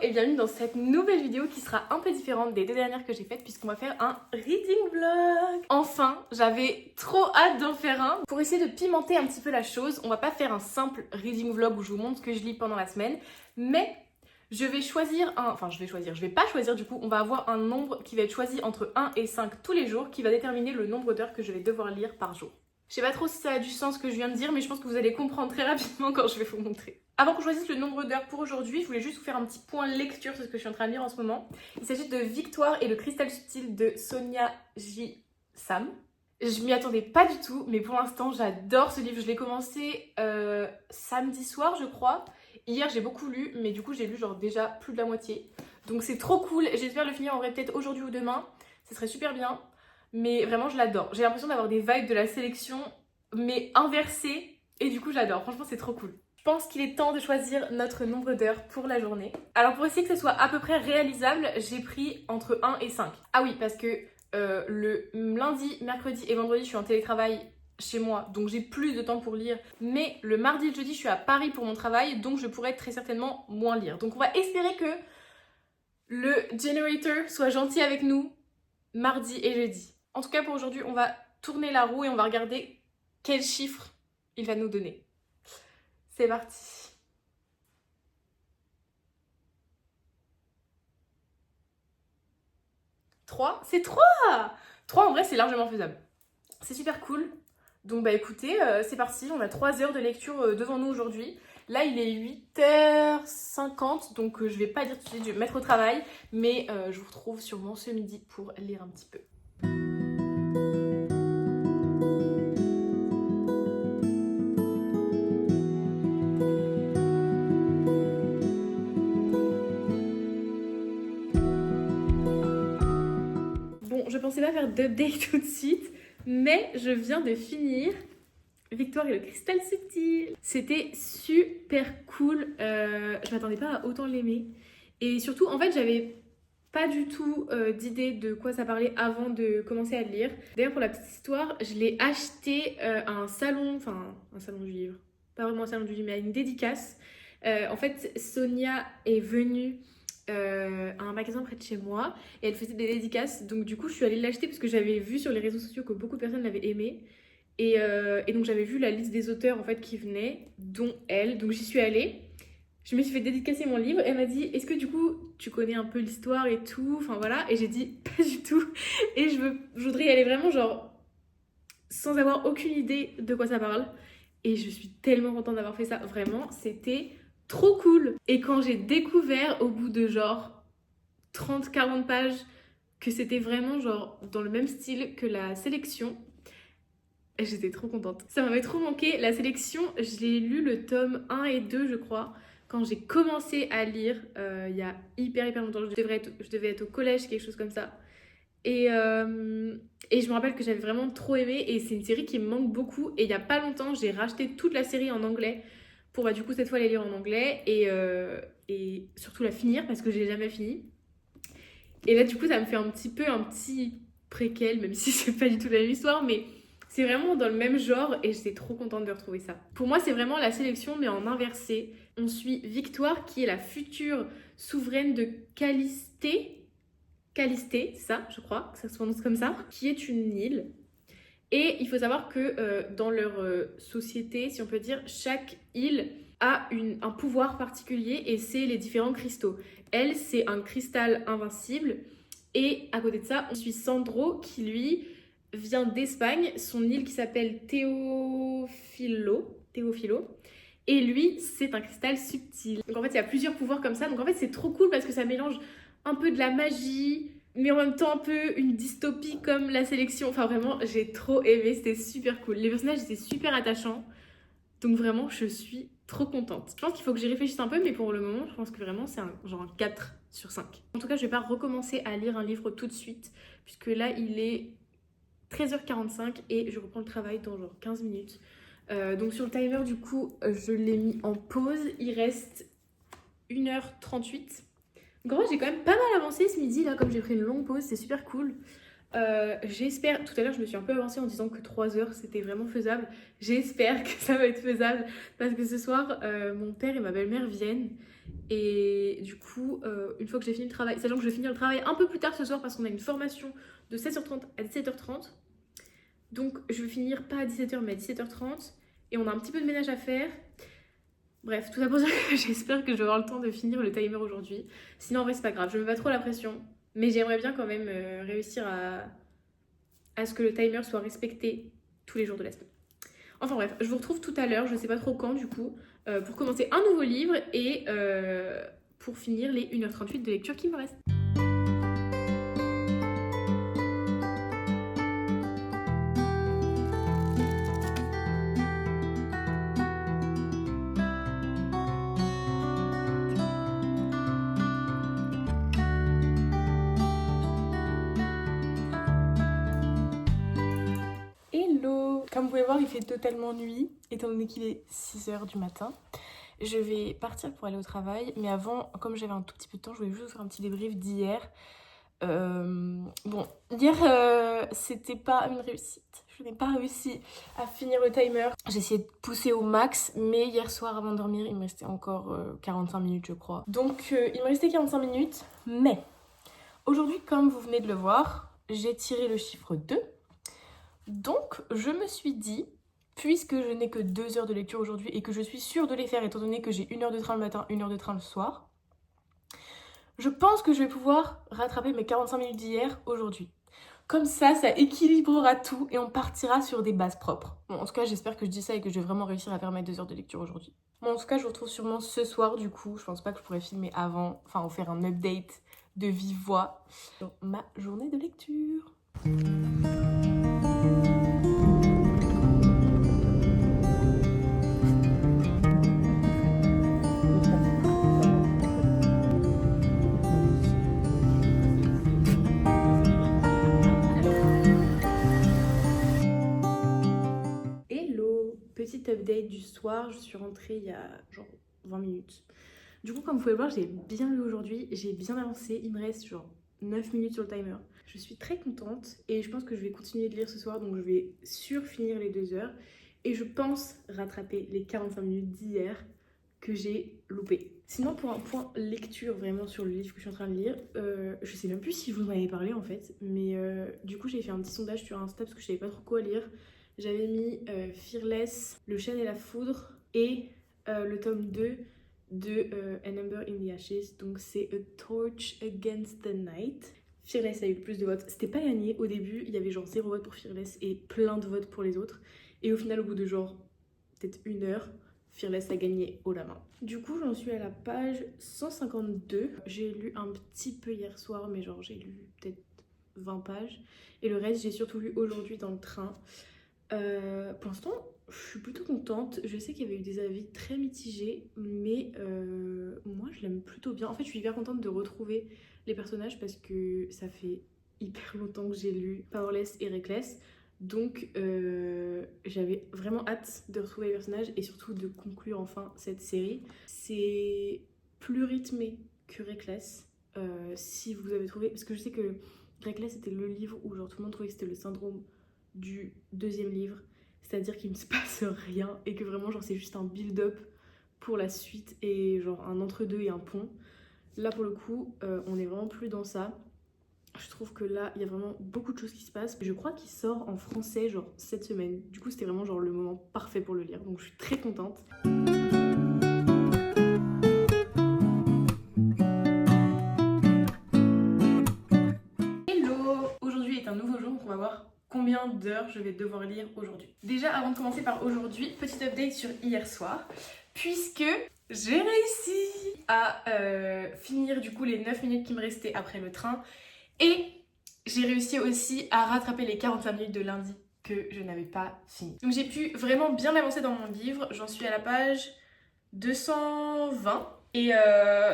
et bienvenue dans cette nouvelle vidéo qui sera un peu différente des deux dernières que j'ai faites puisqu'on va faire un reading vlog. Enfin, j'avais trop hâte d'en faire un. Pour essayer de pimenter un petit peu la chose, on va pas faire un simple reading vlog où je vous montre ce que je lis pendant la semaine, mais je vais pas choisir du coup, on va avoir un nombre qui va être choisi entre 1 et 5 tous les jours qui va déterminer le nombre d'heures que je vais devoir lire par jour. Je sais pas trop si ça a du sens ce que je viens de dire, mais je pense que vous allez comprendre très rapidement quand je vais vous montrer. Avant qu'on choisisse le nombre d'heures pour aujourd'hui, je voulais juste vous faire un petit point lecture sur ce que je suis en train de lire en ce moment. Il s'agit de Victoire et le cristal subtil de Sonia J. Sam. Je m'y attendais pas du tout, mais pour l'instant j'adore ce livre. Je l'ai commencé samedi soir je crois. Hier j'ai beaucoup lu, mais du coup j'ai lu genre déjà plus de la moitié. Donc c'est trop cool, j'espère le finir en vrai peut-être aujourd'hui ou demain. Ce serait super bien. Mais vraiment je l'adore. J'ai l'impression d'avoir des vibes de la sélection mais inversées et du coup j'adore. Franchement c'est trop cool. Je pense qu'il est temps de choisir notre nombre d'heures pour la journée. Alors pour essayer que ce soit à peu près réalisable, j'ai pris entre 1 et 5. Ah oui, parce que le lundi, mercredi et vendredi je suis en télétravail chez moi, donc j'ai plus de temps pour lire. Mais le mardi et le jeudi je suis à Paris pour mon travail, donc je pourrais très certainement moins lire. Donc on va espérer que le generator soit gentil avec nous mardi et jeudi. En tout cas pour aujourd'hui on va tourner la roue et on va regarder quel chiffre il va nous donner. C'est parti. C'est 3. 3 en vrai c'est largement faisable. C'est super cool. Donc bah écoutez, c'est parti, on a 3 heures de lecture devant nous aujourd'hui. Là il est 8h50, donc je vais pas dire tout de suite, je vais me mettre au travail, mais je vous retrouve sûrement ce midi pour lire un petit peu. Bon, je pensais pas faire d'update tout de suite, mais je viens de finir Victoire et le cristal subtil. C'était super cool, je m'attendais pas à autant l'aimer. Et surtout, en fait, j'avais pas du tout d'idée de quoi ça parlait avant de commencer à le lire. D'ailleurs, pour la petite histoire, je l'ai acheté à un salon du livre. Pas vraiment un salon du livre, mais à une dédicace. En fait, Sonia est venue à un magasin près de chez moi et elle faisait des dédicaces. Donc du coup, je suis allée l'acheter parce que j'avais vu sur les réseaux sociaux que beaucoup de personnes l'avaient aimé. Et donc j'avais vu la liste des auteurs en fait qui venaient, dont elle. Donc j'y suis allée. Je me suis fait dédicacer mon livre. Elle m'a dit, est-ce que du coup tu connais un peu l'histoire et tout? Enfin voilà. Et j'ai dit, pas du tout. Et je voudrais y aller vraiment genre sans avoir aucune idée de quoi ça parle. Et je suis tellement contente d'avoir fait ça. Vraiment, c'était trop cool. Et quand j'ai découvert au bout de genre 30-40 pages que c'était vraiment genre dans le même style que la sélection, j'étais trop contente. Ça m'avait trop manqué. La sélection, je l'ai lu le tome 1 et 2 je crois, quand j'ai commencé à lire il y a hyper longtemps. Je devais être au collège, quelque chose comme ça. Et je me rappelle que j'avais vraiment trop aimé et c'est une série qui me manque beaucoup. Et il y a pas longtemps, j'ai racheté toute la série en anglais pour du coup cette fois les lire en anglais et surtout la finir parce que j'ai jamais fini. Et là du coup ça me fait un petit préquel, même si c'est pas du tout la même histoire, mais c'est vraiment dans le même genre et j'étais trop contente de retrouver ça. Pour moi c'est vraiment la sélection mais en inversé. On suit Victoire qui est la future souveraine de Calisthée, c'est ça, je crois, que ça se prononce comme ça, qui est une île. Et il faut savoir que dans leur société, si on peut dire, chaque île a un pouvoir particulier et c'est les différents cristaux. Elle, c'est un cristal invincible. Et à côté de ça, on suit Sandro qui, lui, vient d'Espagne, son île qui s'appelle Teofilo. Et lui, c'est un cristal subtil. Donc en fait, il y a plusieurs pouvoirs comme ça. Donc en fait, c'est trop cool parce que ça mélange un peu de la magie, mais en même temps un peu une dystopie comme la sélection. Enfin vraiment, j'ai trop aimé, c'était super cool. Les personnages étaient super attachants. Donc vraiment, je suis trop contente. Je pense qu'il faut que j'y réfléchisse un peu, mais pour le moment, je pense que vraiment c'est genre un 4 sur 5. En tout cas, je vais pas recommencer à lire un livre tout de suite, puisque là, il est 13h45 et je reprends le travail dans genre 15 minutes. Donc sur le timer, du coup, je l'ai mis en pause. Il reste 1h38. Donc en vrai, j'ai quand même pas mal avancé ce midi, là, comme j'ai pris une longue pause, c'est super cool. J'espère, tout à l'heure je me suis un peu avancée en disant que 3 heures c'était vraiment faisable. J'espère que ça va être faisable parce que ce soir mon père et ma belle-mère viennent et du coup une fois que j'ai fini le travail, sachant que je vais finir le travail un peu plus tard ce soir parce qu'on a une formation de 16h30 à 17h30, donc je vais finir pas à 17h mais à 17h30 et on a un petit peu de ménage à faire. Bref, tout ça pour dire que j'espère que je vais avoir le temps de finir le timer aujourd'hui. Sinon en vrai c'est pas grave, je me mets pas trop la pression. Mais j'aimerais bien quand même réussir à ce que le timer soit respecté tous les jours de la semaine. Enfin bref, je vous retrouve tout à l'heure, je sais pas trop quand du coup, pour commencer un nouveau livre et pour finir les 1h38 de lecture qui me restent. Hello! Comme vous pouvez voir, il fait totalement nuit, étant donné qu'il est 6h du matin. Je vais partir pour aller au travail, mais avant, comme j'avais un tout petit peu de temps, je voulais juste vous faire un petit débrief d'hier. Bon, hier, c'était pas une réussite. Je n'ai pas réussi à finir le timer. J'ai essayé de pousser au max, mais hier soir, avant de dormir, il me restait encore 45 minutes, je crois. Donc, il me restait 45 minutes, mais aujourd'hui, comme vous venez de le voir, j'ai tiré le chiffre 2. Donc, je me suis dit, puisque je n'ai que 2 heures de lecture aujourd'hui et que je suis sûre de les faire étant donné que j'ai 1 heure de train le matin, 1 heure de train le soir, je pense que je vais pouvoir rattraper mes 45 minutes d'hier aujourd'hui. Comme ça équilibrera tout et on partira sur des bases propres. Bon, en tout cas, j'espère que je dis ça et que je vais vraiment réussir à faire mes 2 heures de lecture aujourd'hui. Bon, en tout cas, je vous retrouve sûrement ce soir du coup. Je pense pas que je pourrais filmer avant, enfin, faire un update de vive voix sur ma journée de lecture. Hello, petite update du soir, je suis rentrée il y a genre 20 minutes. Du coup, comme vous pouvez le voir, j'ai bien lu aujourd'hui, j'ai bien avancé, il me reste genre 9 minutes sur le timer. Je suis très contente et je pense que je vais continuer de lire ce soir, donc je vais surfinir les 2 heures et je pense rattraper les 45 minutes d'hier que j'ai loupé. Sinon, pour un point lecture vraiment sur le livre que je suis en train de lire, je sais même plus si vous m'en avez parlé en fait, mais du coup j'ai fait un petit sondage sur Insta parce que je savais pas trop quoi lire. J'avais mis Fearless, Le chêne et la foudre et le tome 2 de An Ember in the Ashes, donc c'est A Torch Against the Night. Fearless a eu le plus de votes. C'était pas gagné au début, il y avait genre 0 vote pour Fearless et plein de votes pour les autres. Et au final, au bout de genre peut-être 1 heure, Fearless a gagné haut la main. Du coup, j'en suis à la page 152. J'ai lu un petit peu hier soir, mais genre j'ai lu peut-être 20 pages. Et le reste, j'ai surtout lu aujourd'hui dans le train. Pour l'instant, je suis plutôt contente. Je sais qu'il y avait eu des avis très mitigés, mais moi je l'aime plutôt bien. En fait, je suis hyper contente de retrouver les personnages parce que ça fait hyper longtemps que j'ai lu Powerless et Reckless. Donc j'avais vraiment hâte de retrouver les personnages et surtout de conclure enfin cette série. C'est plus rythmé que Reckless. Si vous avez trouvé, parce que je sais que Reckless c'était le livre où genre tout le monde trouvait que c'était le syndrome du deuxième livre, c'est-à-dire qu'il ne se passe rien et que vraiment genre c'est juste un build-up pour la suite et genre un entre-deux et un pont. Là pour le coup on est vraiment plus dans ça. Je trouve que là il y a vraiment beaucoup de choses qui se passent. Je crois qu'il sort en français genre cette semaine, du coup c'était vraiment genre le moment parfait pour le lire, donc je suis très contente. Hello, aujourd'hui est un nouveau jour, donc on va voir combien d'heures je vais devoir lire aujourd'hui. Déjà, avant de commencer par aujourd'hui, petite update sur hier soir, puisque j'ai réussi à finir du coup les 9 minutes qui me restaient après le train, et j'ai réussi aussi à rattraper les 45 minutes de lundi que je n'avais pas fini. Donc j'ai pu vraiment bien avancer dans mon livre, j'en suis à la page 220, et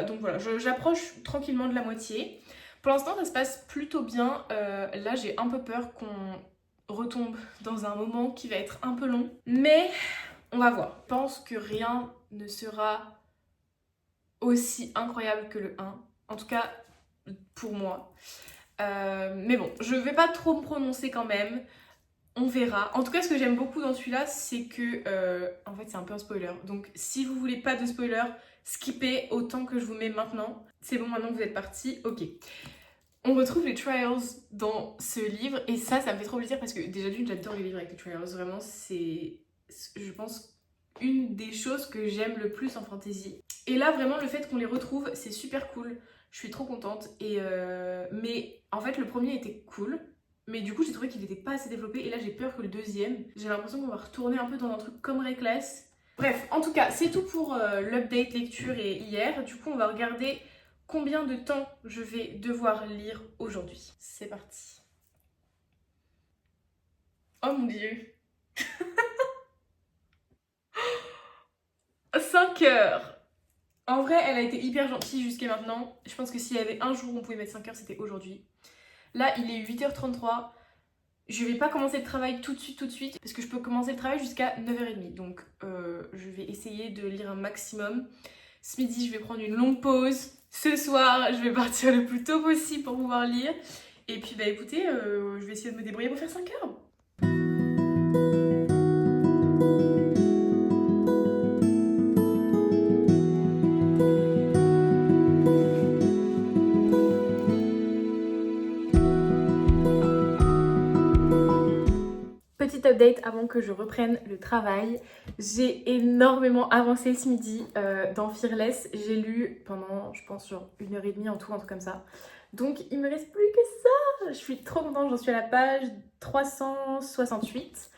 donc voilà, j'approche tranquillement de la moitié. Pour l'instant, ça se passe plutôt bien. Là, j'ai un peu peur qu'on retombe dans un moment qui va être un peu long. Mais on va voir. Je pense que rien ne sera aussi incroyable que le 1. En tout cas, pour moi. Mais bon, je vais pas trop me prononcer quand même. On verra. En tout cas, ce que j'aime beaucoup dans celui-là, c'est que... en fait, c'est un peu un spoiler. Donc, si vous voulez pas de spoiler, skippez autant que je vous mets maintenant. C'est bon, maintenant que vous êtes partis, ok. On retrouve les trials dans ce livre. Et ça me fait trop plaisir parce que déjà d'une, j'adore les livres avec les trials. Vraiment, c'est, je pense, une des choses que j'aime le plus en fantasy. Et là, vraiment, le fait qu'on les retrouve, c'est super cool. Je suis trop contente. Mais en fait, le premier était cool. Mais du coup, j'ai trouvé qu'il n'était pas assez développé. Et là, j'ai peur que le deuxième, j'ai l'impression qu'on va retourner un peu dans un truc comme Reckless. Bref, en tout cas, c'est tout pour l'update lecture et hier. Du coup, on va regarder combien de temps je vais devoir lire aujourd'hui. C'est parti. Oh mon dieu. 5 heures. En vrai, elle a été hyper gentille jusqu'à maintenant. Je pense que s'il y avait un jour où on pouvait mettre 5 heures, c'était aujourd'hui. Là, il est 8h33. Je vais pas commencer le travail tout de suite, parce que je peux commencer le travail jusqu'à 9h30. Donc, je vais essayer de lire un maximum. Ce midi, je vais prendre une longue pause. Ce soir, je vais partir le plus tôt possible pour pouvoir lire. Et puis, bah écoutez, je vais essayer de me débrouiller pour faire 5 heures. Petite update avant que je reprenne le travail. J'ai énormément avancé ce midi dans Fearless. J'ai lu pendant, je pense, genre 1h30 en tout, un truc comme ça. Donc il me reste plus que ça. Je suis trop contente, j'en suis à la page 368.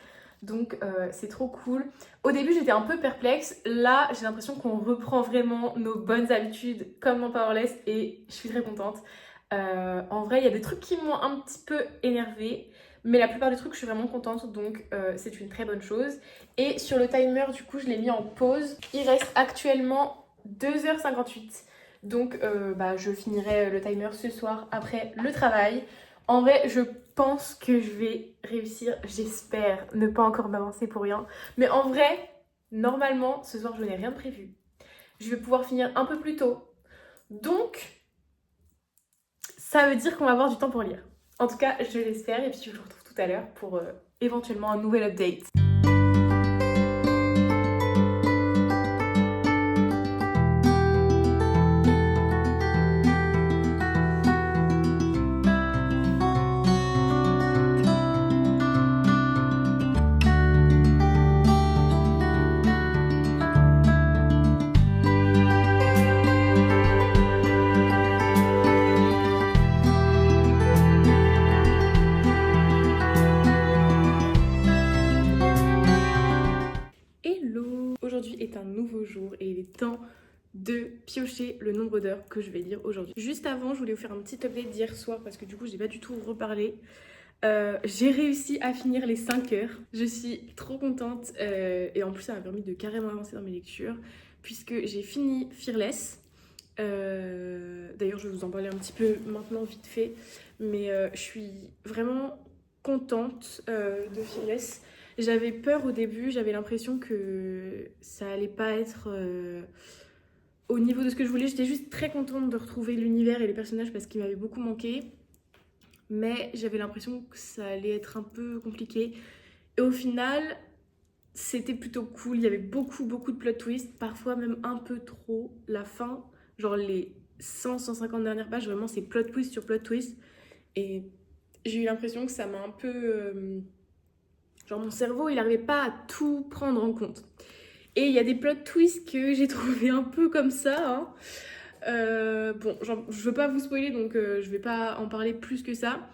Donc c'est trop cool. Au début j'étais un peu perplexe. Là j'ai l'impression qu'on reprend vraiment nos bonnes habitudes comme dans Powerless et je suis très contente. En vrai il y a des trucs qui m'ont un petit peu énervée. Mais la plupart des trucs, je suis vraiment contente, donc c'est une très bonne chose. Et sur le timer, du coup, je l'ai mis en pause. Il reste actuellement 2h58. Donc, je finirai le timer ce soir après le travail. En vrai, je pense que je vais réussir. J'espère ne pas encore m'avancer pour rien. Mais en vrai, normalement, ce soir, je n'ai rien de prévu. Je vais pouvoir finir un peu plus tôt. Donc, ça veut dire qu'on va avoir du temps pour lire. En tout cas, je l'espère et puis je vous retrouve tout à l'heure pour éventuellement un nouvel update. Aujourd'hui est un nouveau jour et il est temps de piocher le nombre d'heures que je vais lire aujourd'hui. Juste avant, je voulais vous faire un petit update d'hier soir parce que du coup, j'ai pas du tout reparlé. J'ai réussi à finir les 5 heures. Je suis trop contente et en plus, ça m'a permis de carrément avancer dans mes lectures puisque j'ai fini Fearless. D'ailleurs, je vais vous en parler un petit peu maintenant, vite fait. Mais je suis vraiment contente de Fearless. J'avais peur au début, j'avais l'impression que ça allait pas être au niveau de ce que je voulais. J'étais juste très contente de retrouver l'univers et les personnages parce qu'ils m'avaient beaucoup manqué. Mais j'avais l'impression que ça allait être un peu compliqué. Et au final, c'était plutôt cool. Il y avait beaucoup de plot twists, parfois même un peu trop. La fin, genre les 100-150 dernières pages, vraiment c'est plot twist sur plot twist. Et j'ai eu l'impression que ça m'a un peu... genre mon cerveau, il n'arrivait pas à tout prendre en compte. Et il y a des plot twists que j'ai trouvé un peu comme ça. Hein. Bon, je veux pas vous spoiler, donc je vais pas en parler plus que ça.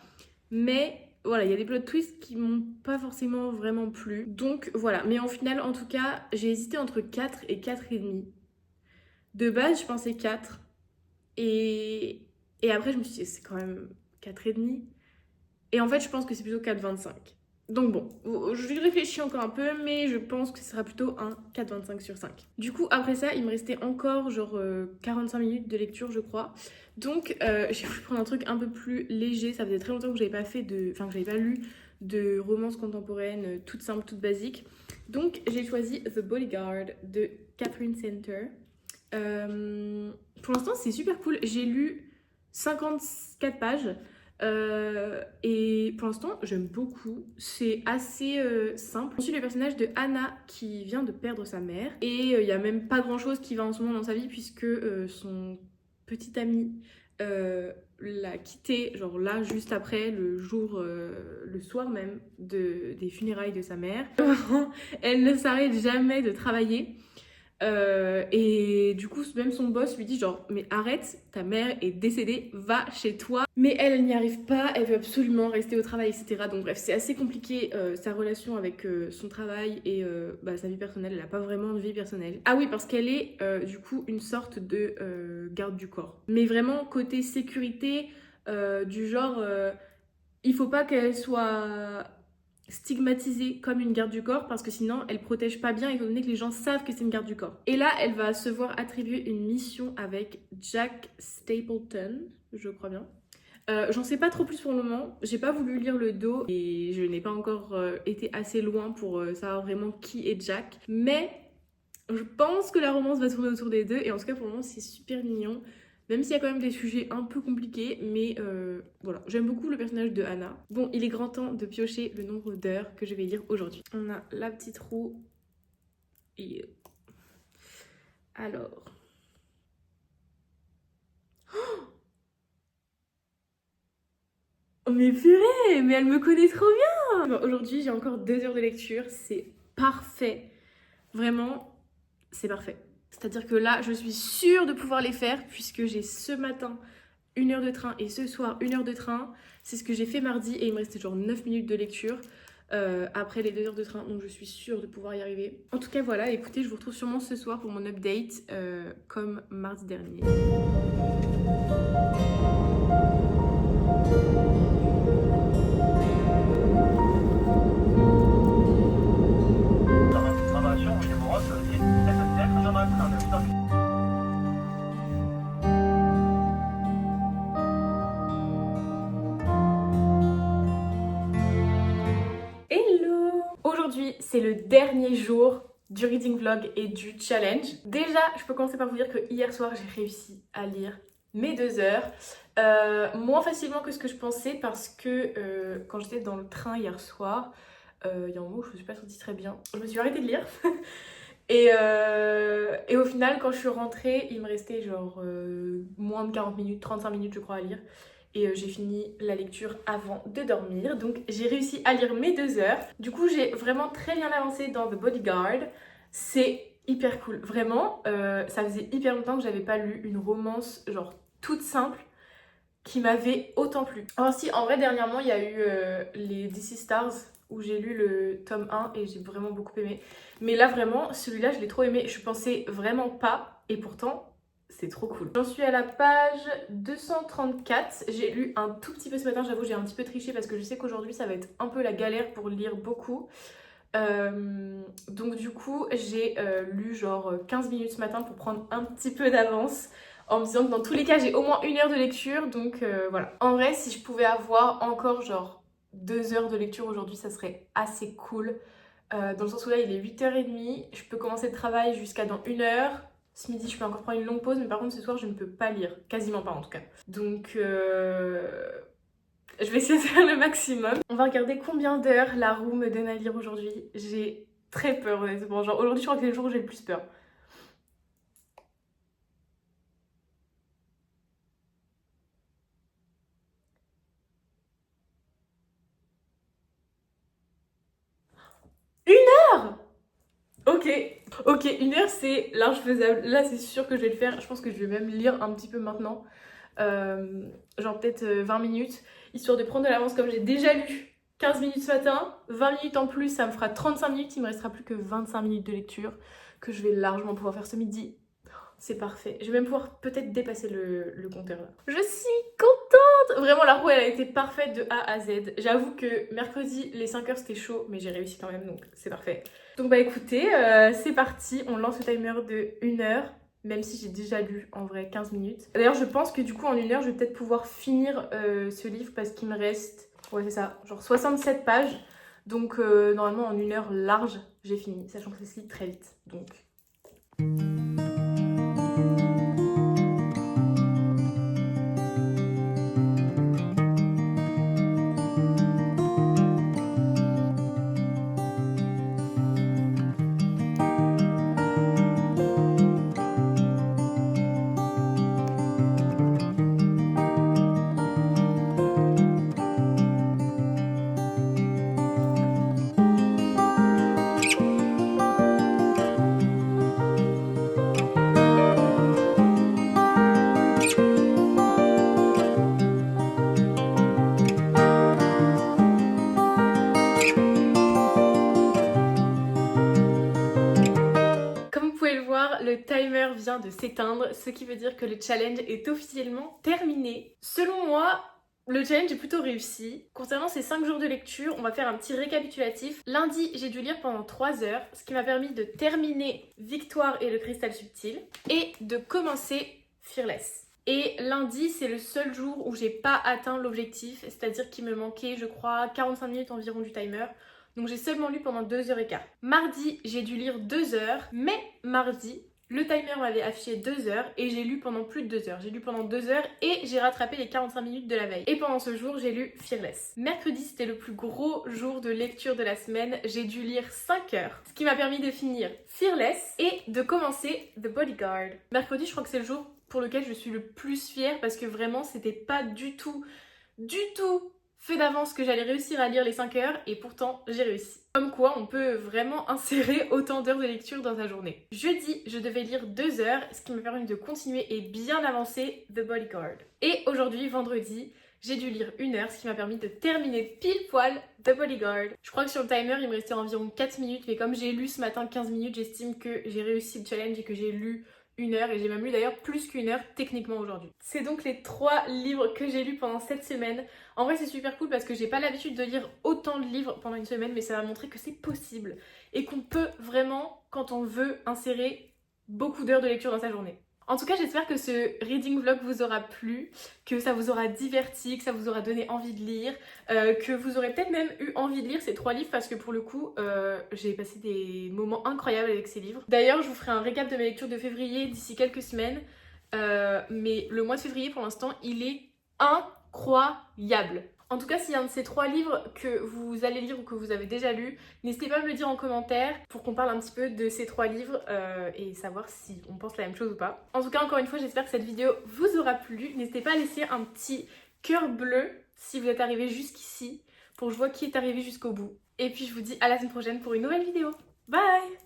Mais voilà, il y a des plot twists qui m'ont pas forcément vraiment plu. Donc voilà, mais en final, en tout cas, j'ai hésité entre 4 et 4,5. De base, je pensais 4. Et après, je me suis dit, c'est quand même 4,5. Et en fait, je pense que c'est plutôt 4,25. Donc bon, je réfléchis encore un peu, mais je pense que ce sera plutôt un 4,25 sur 5. Du coup, après ça, il me restait encore genre 45 minutes de lecture, je crois. Donc, j'ai voulu prendre un truc un peu plus léger. Ça faisait très longtemps que j'avais pas fait que j'avais pas lu de romance contemporaine toute simple, toute basique. Donc, j'ai choisi The Bodyguard de Catherine Center. Pour l'instant, c'est super cool. J'ai lu 54 pages. Et pour l'instant, j'aime beaucoup. C'est assez simple. On suit le personnage de Anna qui vient de perdre sa mère. Et il n'y a même pas grand-chose qui va en ce moment dans sa vie puisque son petit ami l'a quitté, genre là, juste après, le soir même des funérailles de sa mère. Elle ne s'arrête jamais de travailler. Et du coup, même son boss lui dit genre, mais arrête, ta mère est décédée, va chez toi. Mais elle n'y arrive pas, elle veut absolument rester au travail, etc. Donc bref, c'est assez compliqué sa relation avec son travail et sa vie personnelle. Elle n'a pas vraiment de vie personnelle. Ah oui, parce qu'elle est du coup une sorte de garde du corps. Mais vraiment côté sécurité, du genre, il faut pas qu'elle soit stigmatisée comme une garde du corps parce que sinon elle protège pas bien étant donné que les gens savent que c'est une garde du corps. Et là elle va se voir attribuer une mission avec Jack Stapleton, je crois bien. J'en sais pas trop plus pour le moment, j'ai pas voulu lire le dos et je n'ai pas encore été assez loin pour savoir vraiment qui est Jack, mais je pense que la romance va tourner autour des deux et en tout cas pour le moment c'est super mignon. Même s'il y a quand même des sujets un peu compliqués, mais voilà, j'aime beaucoup le personnage de Anna. Bon, il est grand temps de piocher le nombre d'heures que je vais lire aujourd'hui. On a la petite roue. Et... alors... Oh mais purée, mais elle me connaît trop bien. Bon, aujourd'hui, j'ai encore 2 heures de lecture, c'est parfait. Vraiment, c'est parfait. C'est-à-dire que là, je suis sûre de pouvoir les faire puisque j'ai ce matin 1 heure de train et ce soir 1 heure de train. C'est ce que j'ai fait mardi et il me restait genre 9 minutes de lecture après les 2 heures de train. Donc je suis sûre de pouvoir y arriver. En tout cas voilà, écoutez, je vous retrouve sûrement ce soir pour mon update comme mardi dernier. Hello! Aujourd'hui, c'est le dernier jour du reading vlog et du challenge. Déjà, je peux commencer par vous dire que hier soir, j'ai réussi à lire mes 2 heures. Moins facilement que ce que je pensais parce que quand j'étais dans le train hier soir, il y a un moment où je me suis pas sentie très bien. Je me suis arrêtée de lire. Et au final, quand je suis rentrée, il me restait genre moins de 40 minutes, 35 minutes je crois à lire. Et j'ai fini la lecture avant de dormir. Donc j'ai réussi à lire mes 2 heures. Du coup, j'ai vraiment très bien avancé dans The Bodyguard. C'est hyper cool. Vraiment, ça faisait hyper longtemps que j'avais pas lu une romance genre toute simple qui m'avait autant plu. Alors si, en vrai, dernièrement, il y a eu les DC Stars où j'ai lu le tome 1 et j'ai vraiment beaucoup aimé. Mais là, vraiment, celui-là, je l'ai trop aimé. Je pensais vraiment pas et pourtant, c'est trop cool. J'en suis à la page 234. J'ai lu un tout petit peu ce matin, j'avoue, j'ai un petit peu triché parce que je sais qu'aujourd'hui, ça va être un peu la galère pour lire beaucoup. Donc du coup, j'ai lu genre 15 minutes ce matin pour prendre un petit peu d'avance en me disant que dans tous les cas j'ai au moins 1 heure de lecture, donc voilà. En vrai, si je pouvais avoir encore genre 2 heures de lecture aujourd'hui, ça serait assez cool. Dans le sens où là il est 8h30, je peux commencer le travail jusqu'à dans 1 heure. Ce midi je peux encore prendre une longue pause, mais par contre ce soir je ne peux pas lire, quasiment pas en tout cas. Donc je vais essayer de faire le maximum. On va regarder combien d'heures la roue me donne à lire aujourd'hui. J'ai très peur honnêtement, genre aujourd'hui je crois que c'est le jour où j'ai le plus peur. Ok, ok, 1 heure c'est large faisable. Là c'est sûr que je vais le faire. Je pense que je vais même lire un petit peu maintenant. Genre peut-être 20 minutes, histoire de prendre de l'avance comme j'ai déjà lu 15 minutes ce matin. 20 minutes en plus, ça me fera 35 minutes. Il me restera plus que 25 minutes de lecture que je vais largement pouvoir faire ce midi. C'est parfait. Je vais même pouvoir peut-être dépasser le compteur là. Je suis contente! Vraiment, la roue, elle a été parfaite de A à Z. J'avoue que mercredi, les 5 heures, c'était chaud, mais j'ai réussi quand même, donc c'est parfait. Donc bah écoutez, c'est parti. On lance le timer de 1 heure, même si j'ai déjà lu en vrai 15 minutes. D'ailleurs, je pense que du coup, en 1 heure, je vais peut-être pouvoir finir ce livre parce qu'il me reste, ouais, c'est ça, genre 67 pages. Donc normalement, en 1 heure large, j'ai fini, sachant que ça se lit très vite. Donc... vient de s'éteindre, ce qui veut dire que le challenge est officiellement terminé. Selon moi, le challenge est plutôt réussi. Concernant ces 5 jours de lecture, on va faire un petit récapitulatif. Lundi, j'ai dû lire pendant 3 heures, ce qui m'a permis de terminer Victoire et le cristal subtil et de commencer Fearless. Et lundi, c'est le seul jour où j'ai pas atteint l'objectif, c'est-à-dire qu'il me manquait, je crois, 45 minutes environ du timer. Donc j'ai seulement lu pendant 2h15. Mardi, j'ai dû lire 2 heures, mais mardi, le timer m'avait affiché 2 heures et j'ai lu pendant plus de 2 heures. J'ai lu pendant 2 heures et j'ai rattrapé les 45 minutes de la veille. Et pendant ce jour, j'ai lu Fearless. Mercredi, c'était le plus gros jour de lecture de la semaine. J'ai dû lire 5 heures, ce qui m'a permis de finir Fearless et de commencer The Bodyguard. Mercredi, je crois que c'est le jour pour lequel je suis le plus fière parce que vraiment, c'était pas du tout fait d'avance que j'allais réussir à lire les 5 heures et pourtant j'ai réussi. Comme quoi on peut vraiment insérer autant d'heures de lecture dans sa journée. Jeudi, je devais lire 2 heures, ce qui m'a permis de continuer et bien avancer The Bodyguard. Et aujourd'hui, vendredi, j'ai dû lire 1 heure, ce qui m'a permis de terminer pile poil The Bodyguard. Je crois que sur le timer, il me restait environ 4 minutes, mais comme j'ai lu ce matin 15 minutes, j'estime que j'ai réussi le challenge et que j'ai lu 1 heure, et j'ai même lu d'ailleurs plus qu'1 heure techniquement aujourd'hui. C'est donc les 3 livres que j'ai lus pendant cette semaine. En vrai, c'est super cool parce que j'ai pas l'habitude de lire autant de livres pendant une semaine, mais ça m'a montré que c'est possible et qu'on peut vraiment, quand on veut, insérer beaucoup d'heures de lecture dans sa journée. En tout cas, j'espère que ce reading vlog vous aura plu, que ça vous aura diverti, que ça vous aura donné envie de lire, que vous aurez peut-être même eu envie de lire ces 3 livres parce que pour le coup, j'ai passé des moments incroyables avec ces livres. D'ailleurs, je vous ferai un récap de mes lectures de février d'ici quelques semaines, mais le mois de février pour l'instant, il est incroyable. En tout cas, s'il y a un de ces 3 livres que vous allez lire ou que vous avez déjà lu, n'hésitez pas à me le dire en commentaire pour qu'on parle un petit peu de ces 3 livres et savoir si on pense la même chose ou pas. En tout cas, encore une fois, j'espère que cette vidéo vous aura plu. N'hésitez pas à laisser un petit cœur bleu si vous êtes arrivé jusqu'ici pour que je vois qui est arrivé jusqu'au bout. Et puis je vous dis à la semaine prochaine pour une nouvelle vidéo. Bye!